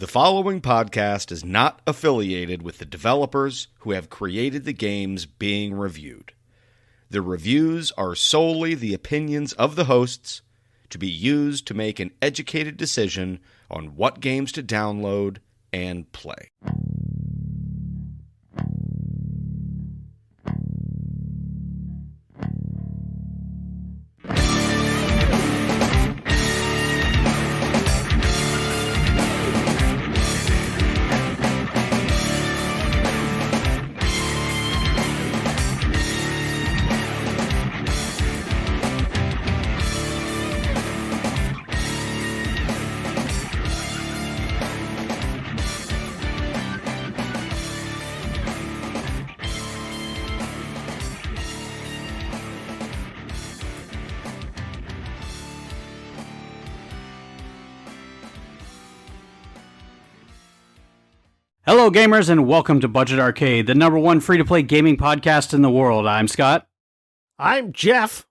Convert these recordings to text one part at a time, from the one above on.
The following podcast is not affiliated with the developers who have created the games being reviewed. The reviews are solely the opinions of the hosts to be used to make an educated decision on what games to download and play. Hello, gamers, and welcome to Budget Arcade, the number one free-to-play gaming podcast in the world. I'm Scott. I'm Jeff.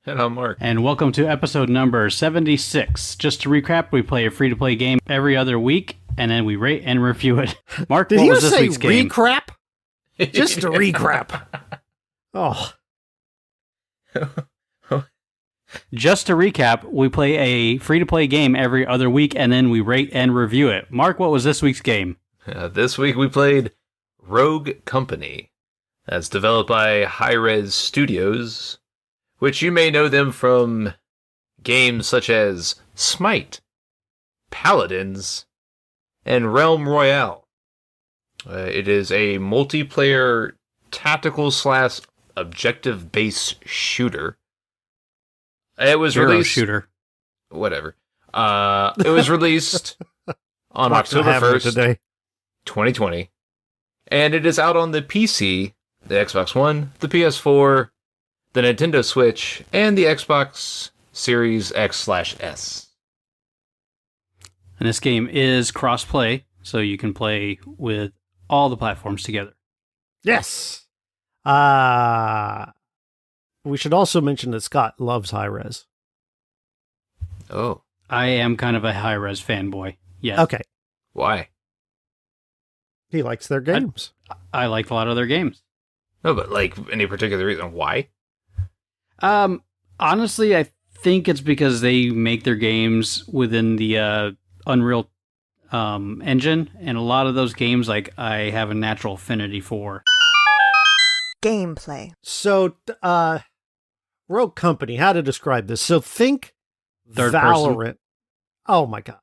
And I'm Mark. And welcome to episode number 76. Just to recap, we play a free-to-play game every other week, and then we rate and review it. Mark, Did what you was this say week's game? recrap? Just a recrap. Oh. Just to recap, we play a free-to-play game every other week, and then we rate and review it. Mark, what was this week's game? This week we played Rogue Company, as developed by Hi-Rez Studios, which you may know them from games such as Smite, Paladins, and Realm Royale. It is a multiplayer tactical / objective-based shooter. It was Hero released... shooter. Whatever. It was released on October 1st. Today. 2020, and it is out on the PC, the Xbox One, the PS4, the Nintendo Switch, and the Xbox Series X/S. And this game is cross-play, so you can play with all the platforms together. Yes. We should also mention that Scott loves high-res. Oh, I am kind of a high-res fanboy. Yes. Okay. why? He likes their games. I like a lot of their games. No, but like any particular reason why? Honestly, I think it's because they make their games within the Unreal engine, and a lot of those games, like, I have a natural affinity for. Gameplay. So, Rogue Company, how to describe this? So think Third Valorant. person. Oh my God.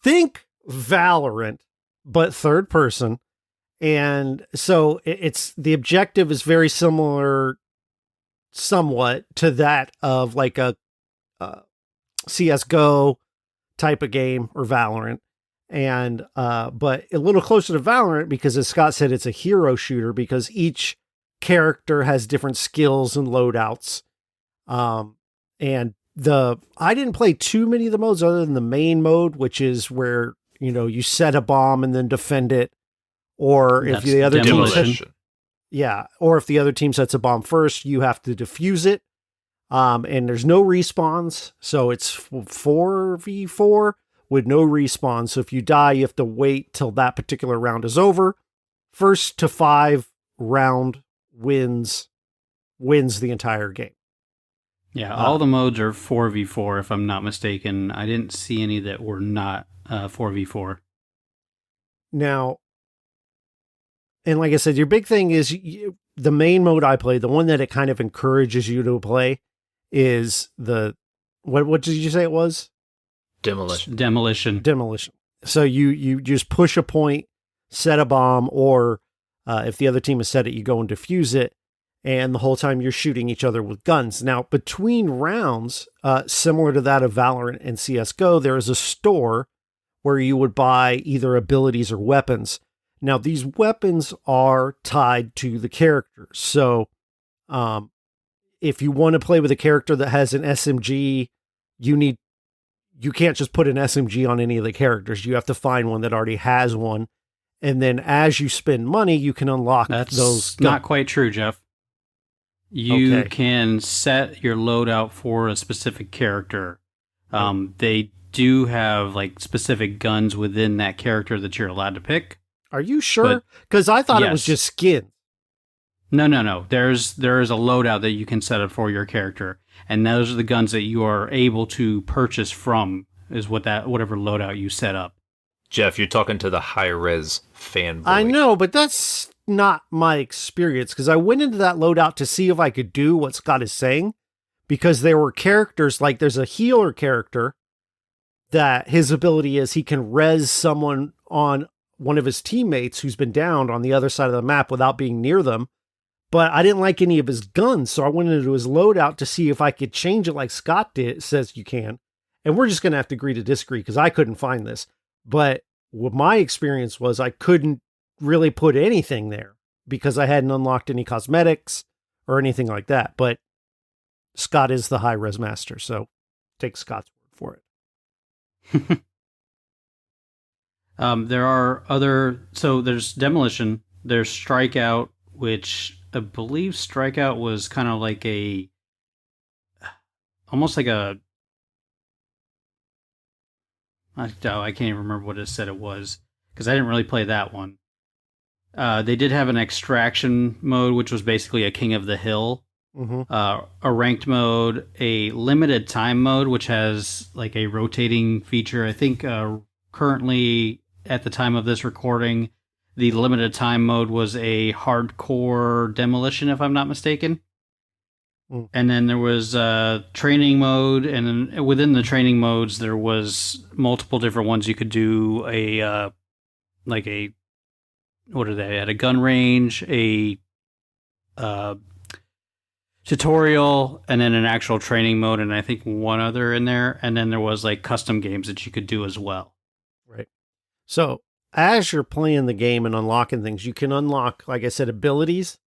Think Valorant, but third person. And so it's the objective is very similar somewhat to that of like a CSGO type of game or Valorant. And but a little closer to Valorant because, as Scott said, it's a hero shooter because each character has different skills and loadouts. And I didn't play too many of the modes other than the main mode, which is where, you know, you set a bomb and then defend it. Or if the other team or if the other team sets a bomb first, you have to defuse it. And there's no respawns, so it's 4v4 with no respawns. So if you die, you have to wait till that particular round is over. First to 5 round wins the entire game. Yeah, all the modes are 4v4, if I'm not mistaken. I didn't see any that were not 4v4. Now, and like I said, your big thing is the main mode I played, the one that it kind of encourages you to play is what did you say it was? Demolition. So you just push a point, set a bomb, or if the other team has set it, you go and defuse it. And the whole time you're shooting each other with guns. Now, between rounds, similar to that of Valorant and CSGO, there is a store where you would buy either abilities or weapons. Now, these weapons are tied to the characters. So, if you want to play with a character that has an SMG, you can't just put an SMG on any of the characters. You have to find one that already has one. And then as you spend money, you can unlock those. That's not quite true, Jeff. You can set your loadout for a specific character. They do have like specific guns within that character that you're allowed to pick. Are you sure? Because I thought it was just skin. No. There is a loadout that you can set up for your character, and those are the guns that you are able to purchase from. Is whatever loadout you set up. Jeff, you're talking to the high-res fanboy. I know, but that's not my experience, because I went into that loadout to see if I could do what Scott is saying, because there were characters, like there's a healer character that his ability is he can res someone on one of his teammates who's been downed on the other side of the map without being near them. But I didn't like any of his guns, so I went into his loadout to see if I could change it like Scott says you can. And we're just going to have to agree to disagree, because I couldn't find this. But what my experience was, I couldn't really put anything there because I hadn't unlocked any cosmetics or anything like that. But Scott is the high-res master, so take Scott's word for it. There are there's Demolition, there's Strikeout, which I believe Strikeout was kind of like almost like a, I can't even remember what it said it was, because I didn't really play that one. They did have an extraction mode, which was basically a King of the Hill. Mm-hmm. A ranked mode, a limited time mode, which has like a rotating feature. I think currently, at the time of this recording, the limited time mode was a hardcore demolition, if I'm not mistaken. Mm. And then there was training mode, and then within the training modes, there was multiple different ones. You could do what are they? At a gun range, a tutorial, and then an actual training mode, and I think one other in there. And then there was like custom games that you could do as well. Right. So as you're playing the game and unlocking things, you can unlock, like I said, abilities,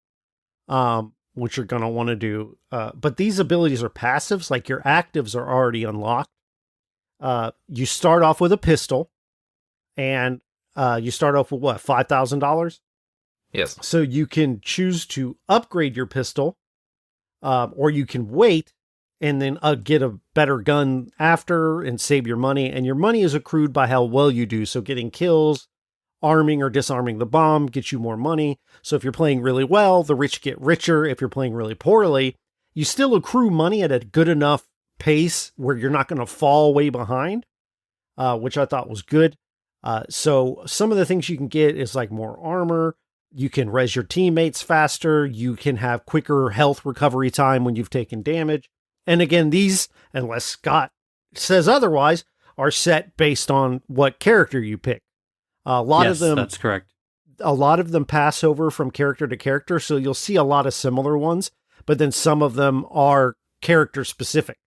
which you're going to want to do. But these abilities are passives, like your actives are already unlocked. You start off with a pistol, and you start off with what, $5,000? Yes. So you can choose to upgrade your pistol, or you can wait and then get a better gun after and save your money. And your money is accrued by how well you do. So getting kills, arming or disarming the bomb gets you more money. So if you're playing really well, the rich get richer. If you're playing really poorly, you still accrue money at a good enough pace where you're not going to fall way behind, which I thought was good. So some of the things you can get is like more armor. You can res your teammates faster. You can have quicker health recovery time when you've taken damage. And again, these, unless Scott says otherwise, are set based on what character you pick. A lot of them, that's correct. A lot of them pass over from character to character, so you'll see a lot of similar ones, but then some of them are character specific.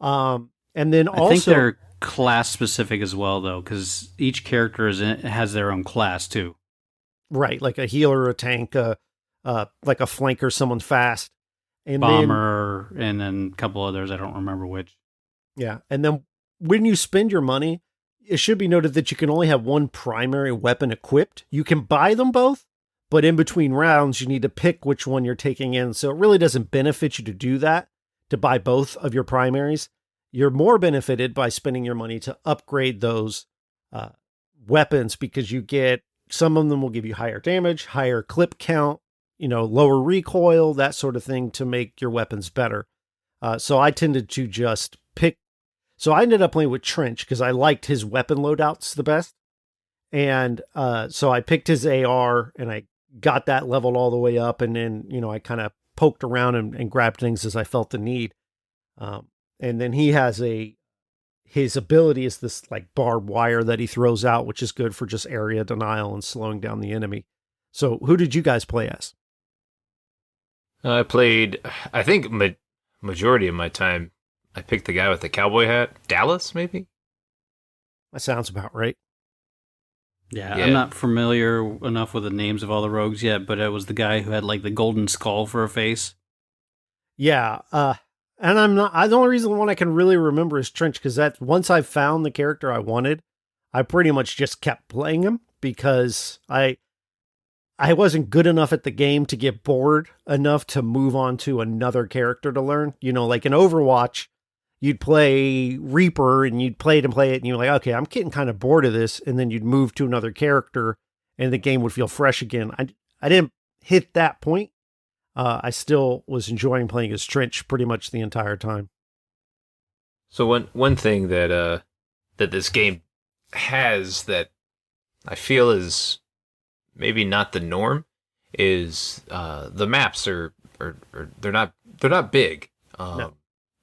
And then I think they're class specific as well, though, because each character has their own class too. Right, like a healer, a tank, like a flanker, someone fast. And bomber, and then a couple others, I don't remember which. Yeah, and then when you spend your money, it should be noted that you can only have one primary weapon equipped. You can buy them both, but in between rounds, you need to pick which one you're taking in. So it really doesn't benefit you to do that, to buy both of your primaries. You're more benefited by spending your money to upgrade those weapons, because you get, some of them will give you higher damage, higher clip count, lower recoil, that sort of thing, to make your weapons better. So I tended to just pick. So I ended up playing with Trench because I liked his weapon loadouts the best. And so I picked his AR and I got that leveled all the way up. And then, I kind of poked around and grabbed things as I felt the need. And then he has his ability is this like barbed wire that he throws out, which is good for just area denial and slowing down the enemy. So who did you guys play as? I played, I think majority of my time, I picked the guy with the cowboy hat. Dallas, maybe? That sounds about right. Yeah, I'm not familiar enough with the names of all the rogues yet, but it was the guy who had like the golden skull for a face. Yeah, and the only reason one I can really remember is Trench, because that once I found the character I wanted, I pretty much just kept playing him, because I wasn't good enough at the game to get bored enough to move on to another character to learn. Like in Overwatch, you'd play Reaper and you'd play it, and you're like, okay, I'm getting kind of bored of this. And then you'd move to another character and the game would feel fresh again. I didn't hit that point. I still was enjoying playing as Trench pretty much the entire time. So one thing that this game has that I feel is maybe not the norm is the maps are they're not big. No.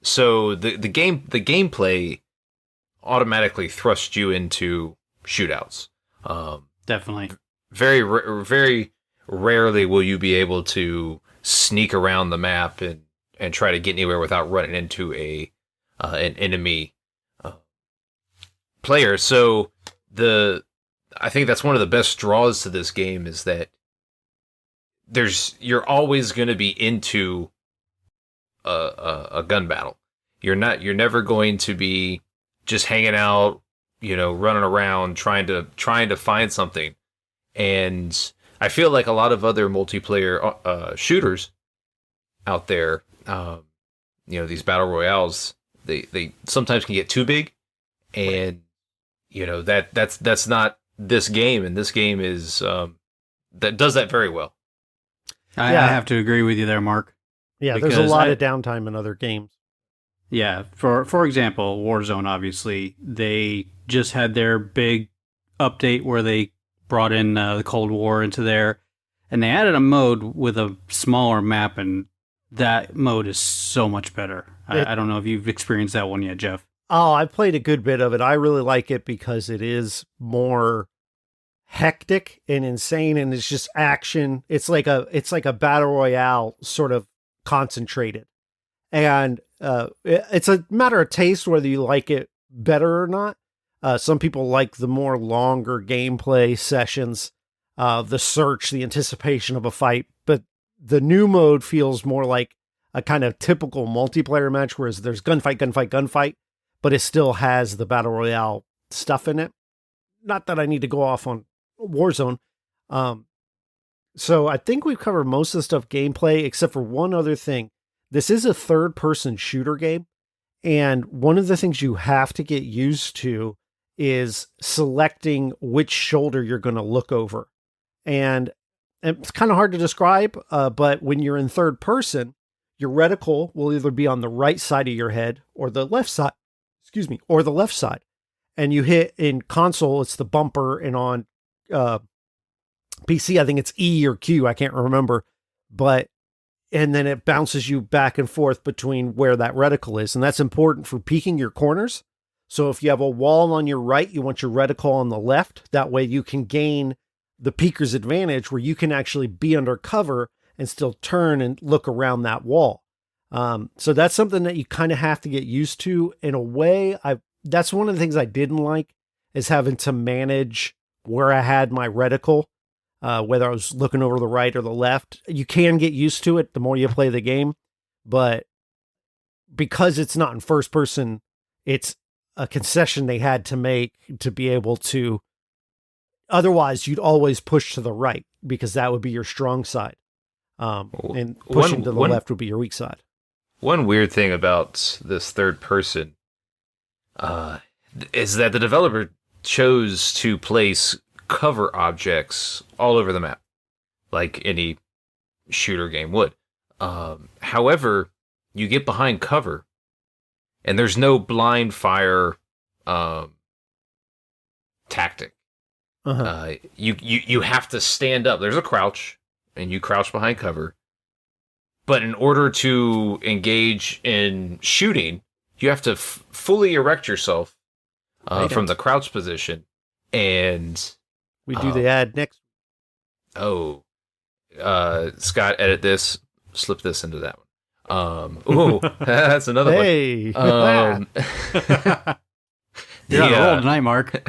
So the gameplay automatically thrusts you into shootouts. Definitely. Very rarely will you be able to sneak around the map and try to get anywhere without running into an enemy player. So I think that's one of the best draws to this game is that you're always going to be into a gun battle. You're never going to be just hanging out, running around trying to find something. And I feel like a lot of other multiplayer shooters out there, these battle royales, they sometimes can get too big, and that's not this game, and this game is that does that very well. I have to agree with you there, Mark. Yeah, there's a lot of downtime in other games. Yeah, for example, Warzone, obviously, they just had their big update where they brought in the Cold War into there, and they added a mode with a smaller map, and that mode is so much better. I don't know if you've experienced that one yet, Jeff. Oh, I've played a good bit of it. I really like it because it is more hectic and insane, and it's just action. It's like a battle royale sort of concentrated, and it's a matter of taste whether you like it better or not. Some people like the more longer gameplay sessions, the search, the anticipation of a fight, but the new mode feels more like a kind of typical multiplayer match, whereas there's gunfight, but it still has the battle royale stuff in it. Not that I need to go off on Warzone. So I think we've covered most of the stuff gameplay, except for one other thing. This is a third-person shooter game, and one of the things you have to get used to is selecting which shoulder you're going to look over. And it's kind of hard to describe, but when you're in third person, your reticle will either be on the right side of your head or the left side, or the left side. And you hit in console, it's the bumper, and on PC, I think it's E or Q, I can't remember, and then it bounces you back and forth between where that reticle is. And that's important for peeking your corners. So if you have a wall on your right, you want your reticle on the left. That way you can gain the peeker's advantage where you can actually be under cover and still turn and look around that wall. So that's something that you kind of have to get used to. In a way, that's one of the things I didn't like, is having to manage where I had my reticle, whether I was looking over the right or the left. You can get used to it the more you play the game, but because it's not in first person, it's a concession they had to make to be able to. Otherwise, you'd always push to the right because that would be your strong side. And pushing to the left would be your weak side. One weird thing about this third person is that the developer chose to place cover objects all over the map, like any shooter game would. However, you get behind cover, and there's no blind fire tactic. Uh-huh. You have to stand up. There's a crouch, and you crouch behind cover. But in order to engage in shooting, you have to fully erect yourself from the crouch position. And we do the ad next. Oh, Scott, edit this, slip this into that one. Ooh, that's another one. Hey, You're on a roll tonight, Mark.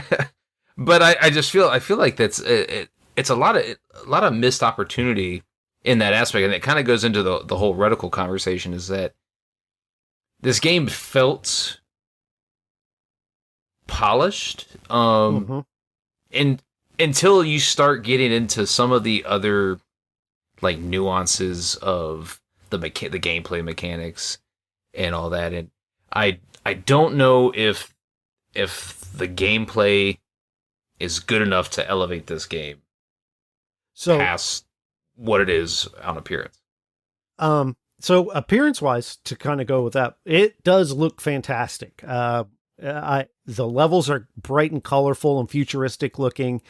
But I feel like that's it's a lot of missed opportunity in that aspect, and it kind of goes into the whole reticle conversation. Is that this game felt polished, and until you start getting into some of the other like nuances of the gameplay mechanics and all that, and I I don't know if the gameplay is good enough to elevate this game past what it is on appearance. So appearance-wise, to kind of go with that, it does look fantastic. The levels are bright and colorful and futuristic looking.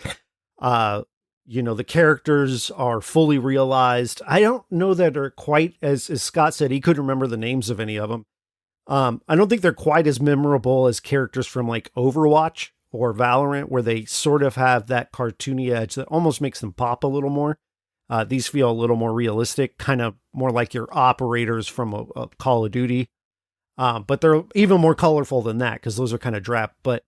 The characters are fully realized. I don't know that they're quite, as Scott said, he couldn't remember the names of any of them. I don't think they're quite as memorable as characters from like Overwatch or Valorant, where they sort of have that cartoony edge that almost makes them pop a little more. These feel a little more realistic, kind of more like your operators from a Call of Duty. But they're even more colorful than that because those are kind of drab. But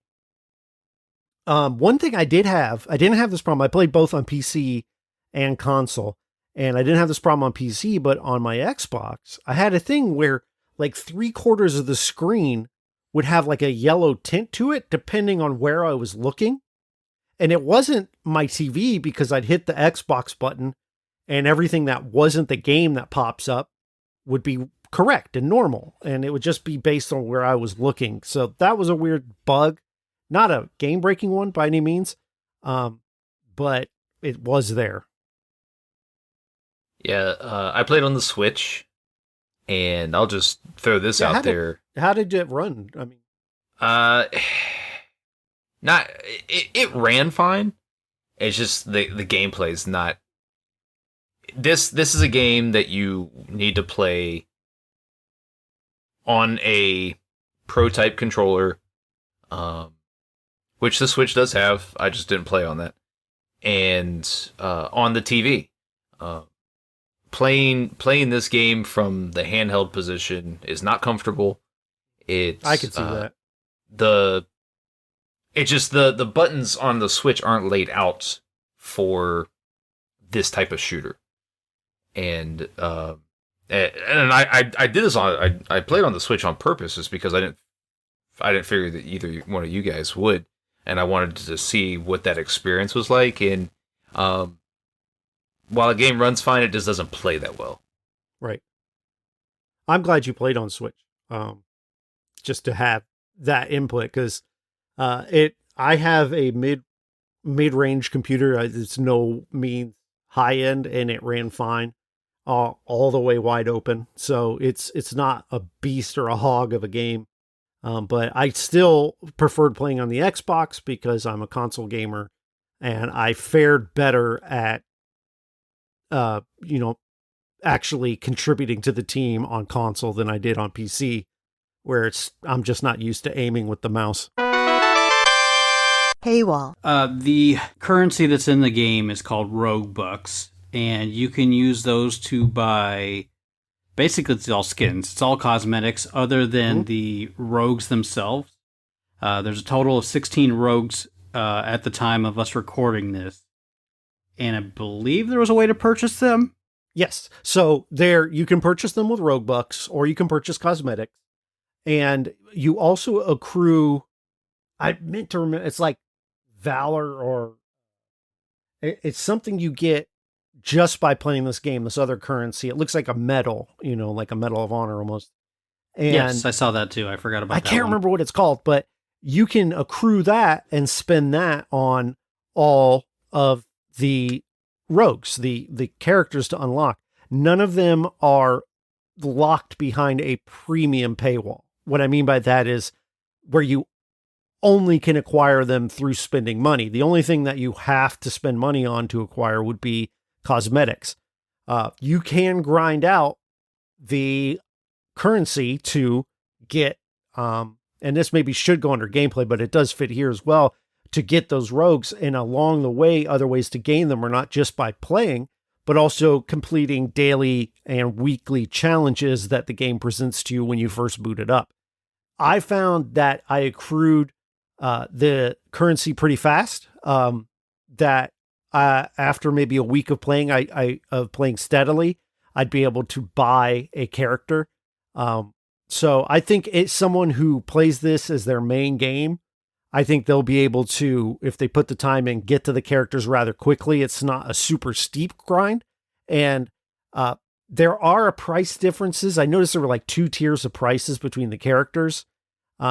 one thing I didn't have this problem. I played both on PC and console, and I didn't have this problem on PC, but on my Xbox, I had a thing where like 3/4 of the screen would have like a yellow tint to it, depending on where I was looking. And it wasn't my TV because I'd hit the Xbox button and everything that wasn't the game that pops up would be correct and normal. And it would just be based on where I was looking. So that was a weird bug. Not a game-breaking one by any means, but it was there. Yeah, I played on the Switch, and I'll just throw this out there. How did it run? I mean, it ran fine. It's just the gameplay is not. This is a game that you need to play on a Pro-type controller, which the Switch does have. I just didn't play on that, and on the TV. Playing this game from the handheld position is not comfortable. I can see that. The buttons on the Switch aren't laid out for this type of shooter, and I did this on I played on the Switch on purpose, just because I didn't figure that either one of you guys would, and I wanted to see what that experience was like. And while the game runs fine, it just doesn't play that well. Right. I'm glad you played on Switch, just to have that input, because I have a mid-range computer. It's no mean high end, and it ran fine, all the way wide open. So it's not a beast or a hog of a game, but I still preferred playing on the Xbox because I'm a console gamer, and I fared better at actually contributing to the team on console than I did on PC, where I'm just not used to aiming with the mouse. Paywall. The currency that's in the game is called Rogue Bucks, and you can use those to buy. Basically, it's all skins. It's all cosmetics, other than the rogues themselves. There's a total of 16 rogues at the time of us recording this. And I believe there was a way to purchase them. Yes. So you can purchase them with Rogue Bucks, or you can purchase cosmetics. And you also accrue, I meant to remember, it's like Valor, or it's something you get just by playing this game, this other currency. It looks like a medal, like a Medal of Honor almost. And yes, I saw that too. I forgot about that. I can't remember what it's called, but you can accrue that and spend that on all of the rogues, the characters to unlock. None of them are locked behind a premium paywall. What I mean by that is where you only can acquire them through spending money. The only thing that you have to spend money on to acquire would be cosmetics. You can grind out the currency to get, and this maybe should go under gameplay, but it does fit here as well, to get those rogues. And along the way, other ways to gain them are not just by playing, but also completing daily and weekly challenges that the game presents to you when you first boot it up. I found that I accrued the currency pretty fast. That after maybe a week of playing, of playing steadily, I'd be able to buy a character. So I think it's someone who plays this as their main game. I think they'll be able to, if they put the time in, get to the characters rather quickly. It's not a super steep grind. And there are price differences. I noticed there were like 2 tiers of prices between the characters.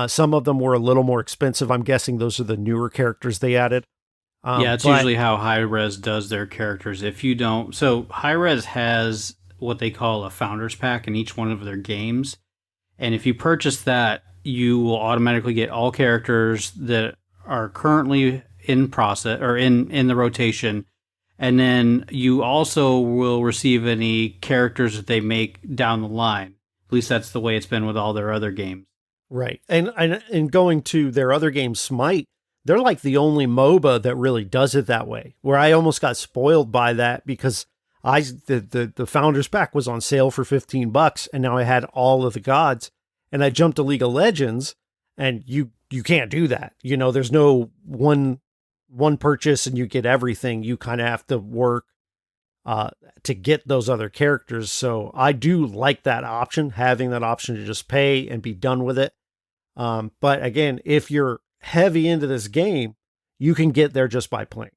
Some of them were a little more expensive. I'm guessing those are the newer characters they added. It's usually how Hi-Rez does their characters. If you don't, so Hi-Rez has what they call a founder's pack in each one of their games, and if you purchase that, you will automatically get all characters that are currently in process or in the rotation, and then you also will receive any characters that they make down the line. At least that's the way it's been with all their other games. Right, and going to their other game, Smite. They're like the only MOBA that really does it that way, where I almost got spoiled by that because the Founders Pack was on sale for $15 and now I had all of the gods, and I jumped to League of Legends, and you can't do that. You know, there's no one purchase and you get everything. You kind of have to work to get those other characters. So I do like that option, having that option to just pay and be done with it. But again, if you're heavy into this game, you can get there just by playing.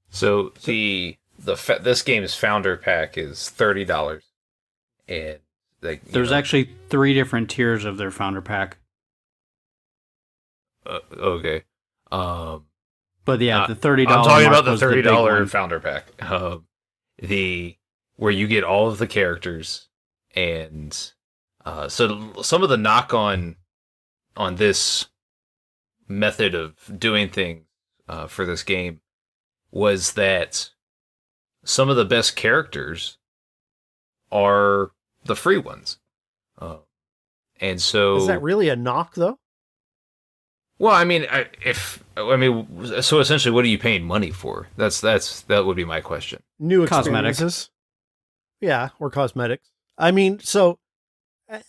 So this game's founder pack is $30, and there's actually 3 different tiers of their founder pack. Okay, but yeah, the $30. I'm talking about the $30 founder pack. Where you get all of the characters, and so some of the knock on this method of doing things for this game was that some of the best characters are the free ones, and so is that really a knock though? Well, I mean, so essentially, what are you paying money for? That would be my question. New Cosmetics. Experiences. Yeah, or cosmetics. I mean, so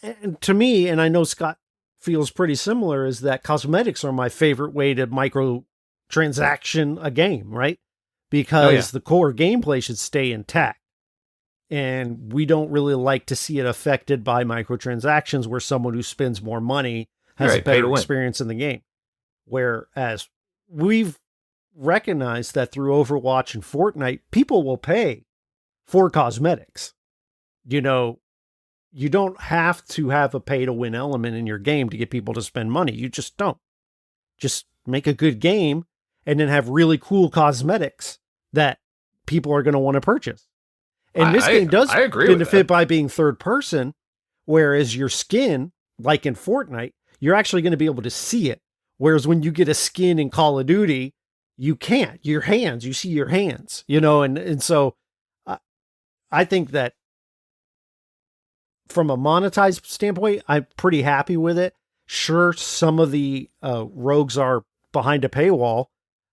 and to me, and I know Scott feels pretty similar, is that cosmetics are my favorite way to microtransaction a game, right? Because the core gameplay should stay intact. And we don't really like to see it affected by microtransactions where someone who spends more money has a better experience in the game. Whereas we've recognized that through Overwatch and Fortnite, people will pay for cosmetics. You know, you don't have to have a pay to win element in your game to get people to spend money. You just don't. Just make a good game and then have really cool cosmetics that people are going to want to purchase. And this game does benefit by being third person, whereas your skin, like in Fortnite, you're actually going to be able to see it. Whereas when you get a skin in Call of Duty, you can't. Your hands, you see your hands, you know, and so I think that from a monetized standpoint, I'm pretty happy with it. Sure, some of the rogues are behind a paywall,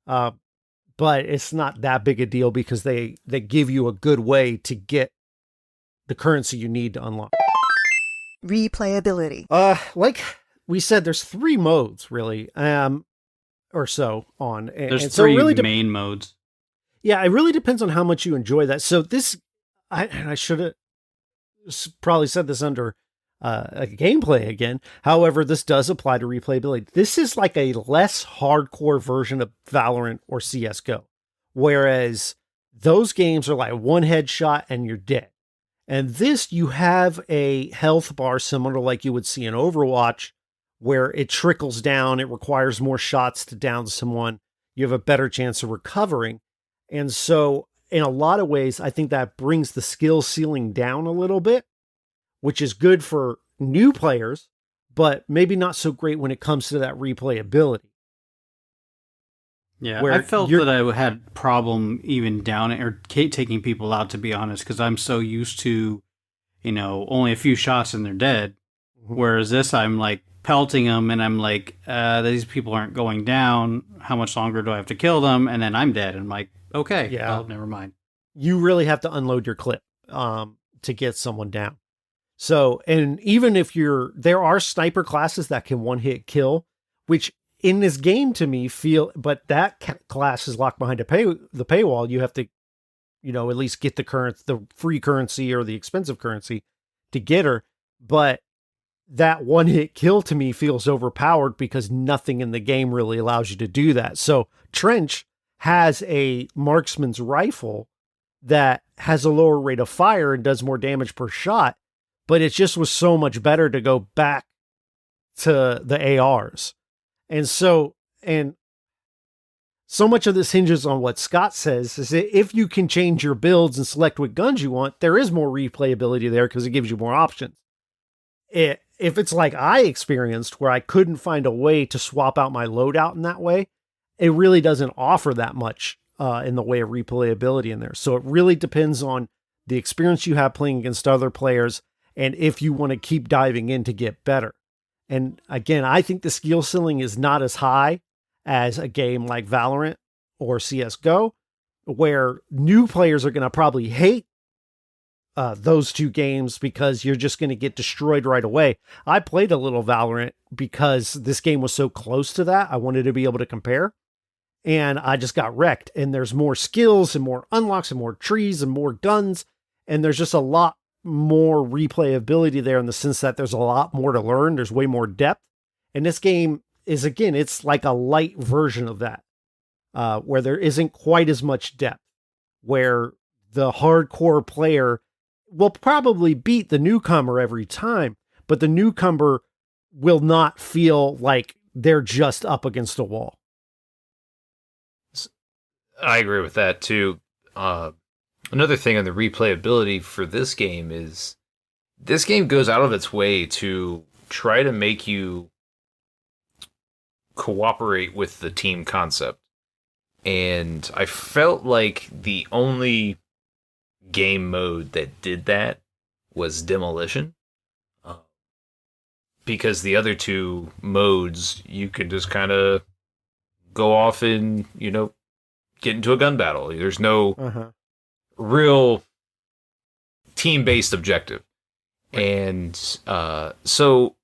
but it's not that big a deal because they give you a good way to get the currency you need to unlock. Replayability. Like we said, there's 3 modes really, or so on. There's 3 really main modes. Yeah, it really depends on how much you enjoy that. So this, I should have probably said this under a gameplay again. However, this does apply to replayability. This is like a less hardcore version of Valorant or CSGO, whereas those games are like one headshot and you're dead. And this, you have a health bar similar to like you would see in Overwatch, where it trickles down. It requires more shots to down someone. You have a better chance of recovering. And so in a lot of ways, I think that brings the skill ceiling down a little bit, which is good for new players, but maybe not so great when it comes to that replayability. Yeah, I felt that I had problem even down or taking people out, to be honest, because I'm so used to, you know, only a few shots and they're dead. Mm-hmm. Whereas this, I'm like pelting them and I'm like, these people aren't going down. How much longer do I have to kill them? And then I'm dead. And I'm like, okay, yeah, never mind. You really have to unload your clip to get someone down. So, and even if there are sniper classes that can one-hit kill, which in this game to me but that class is locked behind the paywall. You have to, you know, at least get the free currency or the expensive currency to get her. But that one-hit kill to me feels overpowered because nothing in the game really allows you to do that. So Trench has a marksman's rifle that has a lower rate of fire and does more damage per shot, but it just was so much better to go back to the ARs. And so much of this hinges on what Scott says, is that if you can change your builds and select what guns you want, there is more replayability there because it gives you more options. If it's like I experienced, where I couldn't find a way to swap out my loadout in that way, it really doesn't offer that much in the way of replayability in there. So it really depends on the experience you have playing against other players and if you want to keep diving in to get better. And again, I think the skill ceiling is not as high as a game like Valorant or CSGO, where new players are going to probably hate those two games because you're just going to get destroyed right away. I played a little Valorant because this game was so close to that. I wanted to be able to compare, and I just got wrecked. And there's more skills and more unlocks and more trees and more guns. And there's just a lot more replayability there in the sense that there's a lot more to learn. There's way more depth. And this game is, again, it's like a light version of that, where there isn't quite as much depth, where the hardcore player will probably beat the newcomer every time, but the newcomer will not feel like they're just up against a wall. I agree with that too. Another thing on the replayability for this game is this game goes out of its way to try to make you cooperate with the team concept. And I felt like the only game mode that did that was Demolition. Because the other two modes, you can just kind of go off and, get into a gun battle. There's no real team-based objective. Right. And so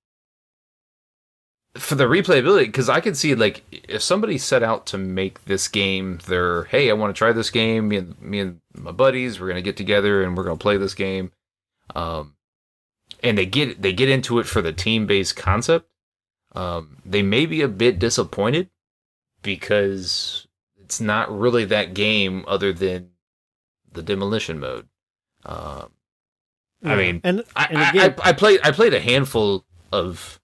for the replayability, because I could see, like, if somebody set out to make this game hey, I want to try this game, me and my buddies, we're going to get together and we're going to play this game. And they get into it for the team-based concept. They may be a bit disappointed because it's not really that game other than the demolition mode. I mean, I played a handful of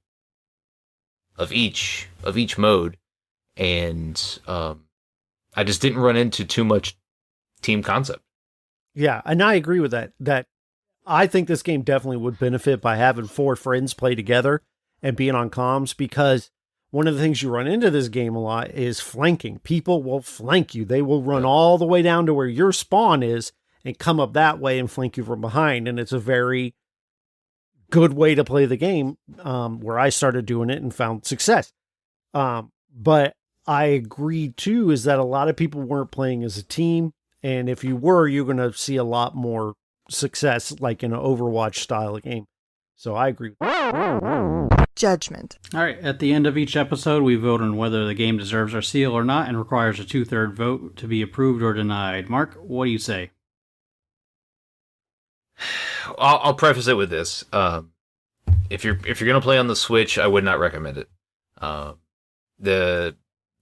each mode, and I just didn't run into too much team concept. Yeah, and I agree with that. That I think this game definitely would benefit by having 4 friends play together and being on comms, because one of the things you run into this game a lot is flanking. People will flank you. They will run all the way down to where your spawn is and come up that way and flank you from behind. And it's a very good way to play the game, where I started doing it and found success. But I agree too, is that a lot of people weren't playing as a team. And if you were, you're going to see a lot more success, like in an Overwatch style of game. So I agree. Judgment. All right. At the end of each episode, we vote on whether the game deserves our seal or not and requires a 2/3 vote to be approved or denied. Mark, what do you say? I'll preface it with this. If you're going to play on the Switch, I would not recommend it. The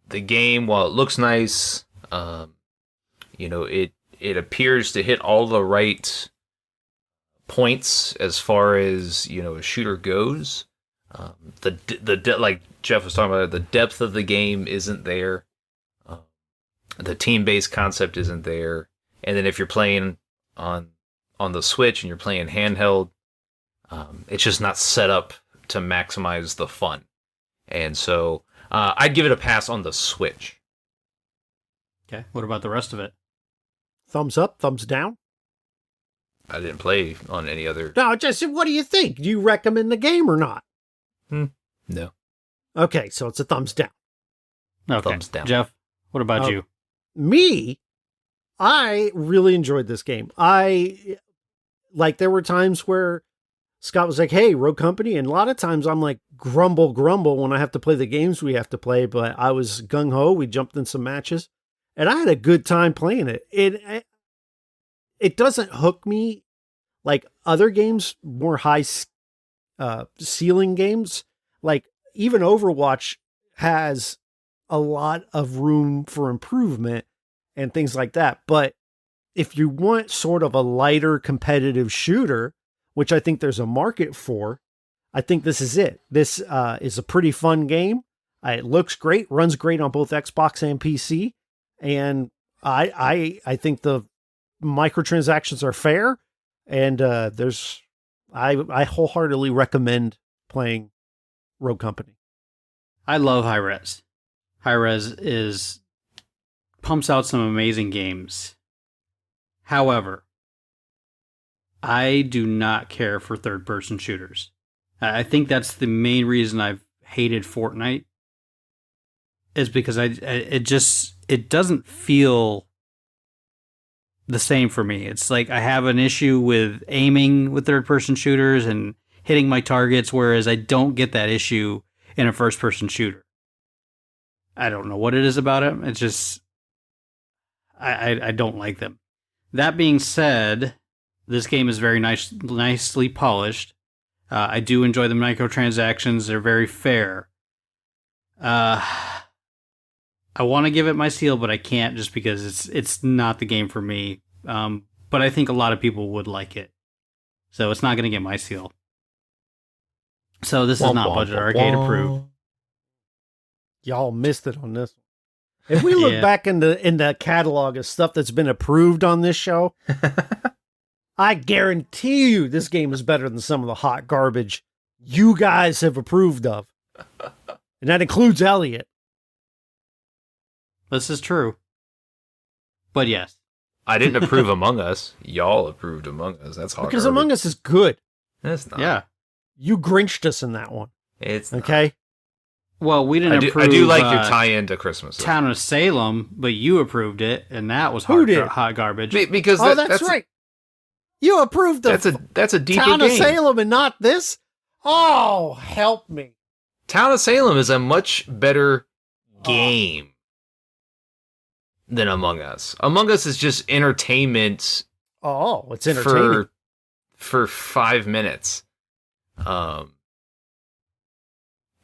game, while it looks nice, it appears to hit all the right points as far as, a shooter goes. Like Jeff was talking about, the depth of the game isn't there. The team-based concept isn't there. And then if you're playing on the Switch and you're playing handheld, it's just not set up to maximize the fun. And so I'd give it a pass on the Switch. Okay. What about the rest of it? Thumbs up, thumbs down? I didn't play on any other. No, just what do you think? Do you recommend the game or not? No. Okay, so it's a thumbs down. Okay. Thumbs down. Jeff, what about you? Me? I really enjoyed this game. There were times where Scott was like, hey, Rogue Company. And a lot of times I'm like, grumble when I have to play the games we have to play. But I was gung-ho. We jumped in some matches. And I had a good time playing it. It doesn't hook me like other games, more high ceiling games. Like even Overwatch has a lot of room for improvement and things like that. But if you want sort of a lighter competitive shooter, which I think there's a market for, I think this is it. This is a pretty fun game. It looks great, runs great on both Xbox and PC, and I think the microtransactions are fair, and I wholeheartedly recommend playing Rogue Company. I love Hi-Rez. Hi-Rez pumps out some amazing games. However, I do not care for third-person shooters. I think that's the main reason I've hated Fortnite, is because it doesn't feel the same for me. It's like I have an issue with aiming with third-person shooters and hitting my targets, whereas I don't get that issue in a first-person shooter. I don't know what it is about it. It's just I don't like them. That being said, this game is very nicely polished. I do enjoy the microtransactions. They're very fair. I want to give it my seal, but I can't just because it's not the game for me. But I think a lot of people would like it. So it's not going to get my seal. So this is not Budget Arcade approved. Y'all missed it on this one. If we look back in the catalog of stuff that's been approved on this show, I guarantee you this game is better than some of the hot garbage you guys have approved of. And that includes Elliot. This is true. But yes. I didn't approve Among Us. Y'all approved Among Us. That's hard. Because Among Us is good. It's not. Yeah. You Grinched us in that one. It's okay. Not. Well, we didn't approve. I do like your tie-in to Christmas. Town of Salem, but you approved it, and that was hot garbage. Because that's right. You approved that's a deeper Town game. of Salem and not this? Oh, help me. Town of Salem is a much better game than Among Us. Among Us is just entertainment. Oh, it's entertainment. For 5 minutes.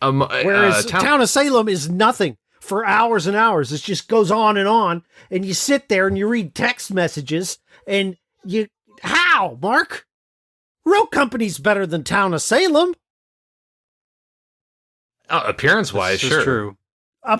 Whereas Town of Salem is nothing for hours and hours. It just goes on, and you sit there and you read text messages, and how, Mark? Rogue Company's better than Town of Salem. Appearance-wise, sure. True. Well,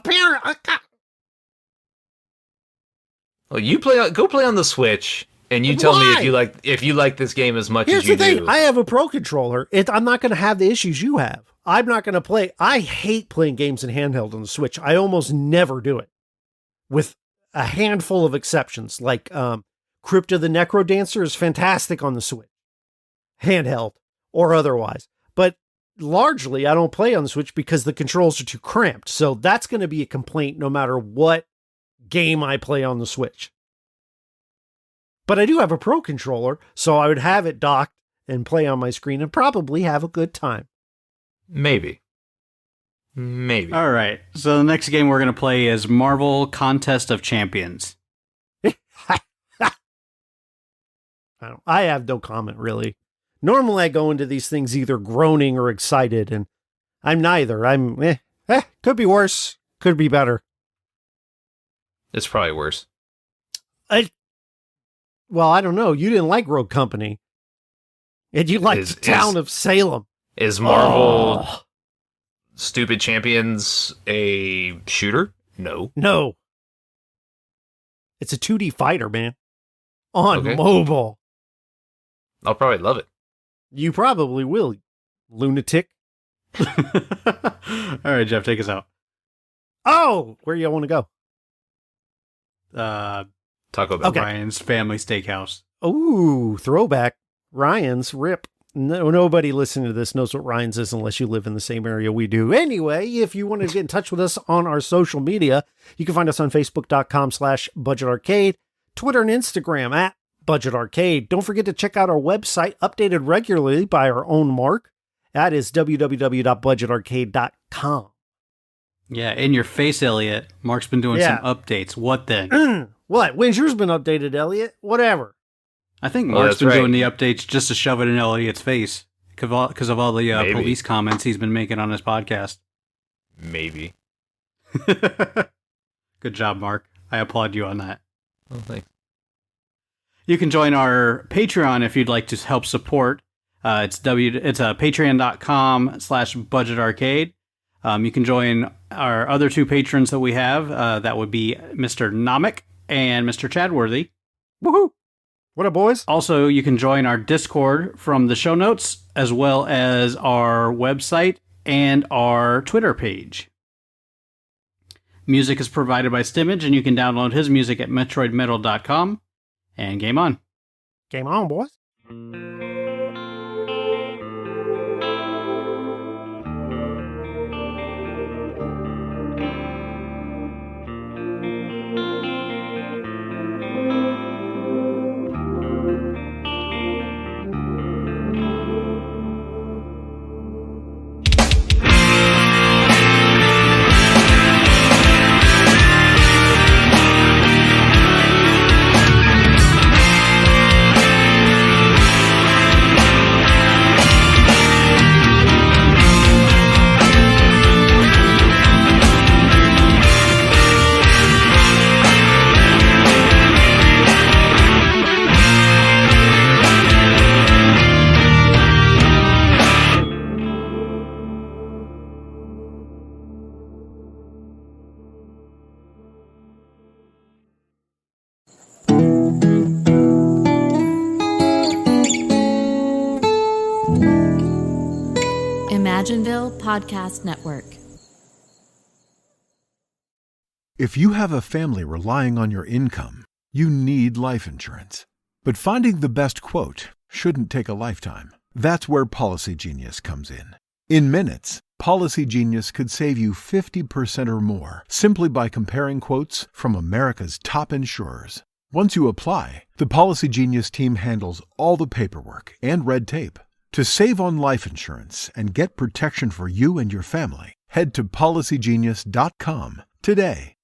go play on the Switch, and you tell me if you like this game as much as you do. Here's the thing: I have a Pro controller. I'm not going to have the issues you have. I'm not going to play. I hate playing games in handheld on the Switch. I almost never do it, with a handful of exceptions. Like Crypto the Necro Dancer is fantastic on the Switch, handheld or otherwise. But largely, I don't play on the Switch because the controls are too cramped. So that's going to be a complaint no matter what game I play on the Switch. But I do have a Pro controller, so I would have it docked and play on my screen and probably have a good time. Maybe. All right. So the next game we're going to play is Marvel Contest of Champions. I have no comment, really. Normally I go into these things either groaning or excited, and I'm neither. I'm, could be worse, could be better. It's probably worse. Well, I don't know. You didn't like Rogue Company. And you liked Town of Salem. Is Marvel Stupid Champions a shooter? No. No. It's a 2D fighter, man. On mobile. I'll probably love it. You probably will, lunatic. All right, Jeff, take us out. Oh, where do you want to go? Taco Bell. Ryan's Family Steakhouse. Ooh, throwback. Ryan's rip. No, nobody listening to this knows what Ryan's is unless you live in the same area we do. Anyway, if you want to get in touch with us on our social media, you can find us on Facebook.com/BudgetArcade, Twitter and Instagram at Budget Arcade. Don't forget to check out our website, updated regularly by our own Mark. That is www.budgetarcade.com. Yeah, in your face, Elliot. Mark's been doing some updates. What then? What? When's yours been updated, Elliot? Whatever. I think Mark's been doing the updates just to shove it in Elliot's face because of all the police comments he's been making on his podcast. Maybe. Good job, Mark. I applaud you on that. Oh, thanks. You can join our Patreon if you'd like to help support It's patreon.com/budgetarcade. You can join our other two patrons that we have. That would be Mr. Namek and Mr. Chadworthy. Woohoo! What up, boys? Also, you can join our Discord from the show notes, as well as our website and our Twitter page. Music is provided by Stimage, and you can download his music at metroidmetal.com. And game on. Game on, boys. Imagineville Podcast Network. If you have a family relying on your income, you need life insurance. But finding the best quote shouldn't take a lifetime. That's where Policy Genius comes in. In minutes, Policy Genius could save you 50% or more simply by comparing quotes from America's top insurers. Once you apply, the Policy Genius team handles all the paperwork and red tape. To save on life insurance and get protection for you and your family, head to policygenius.com today.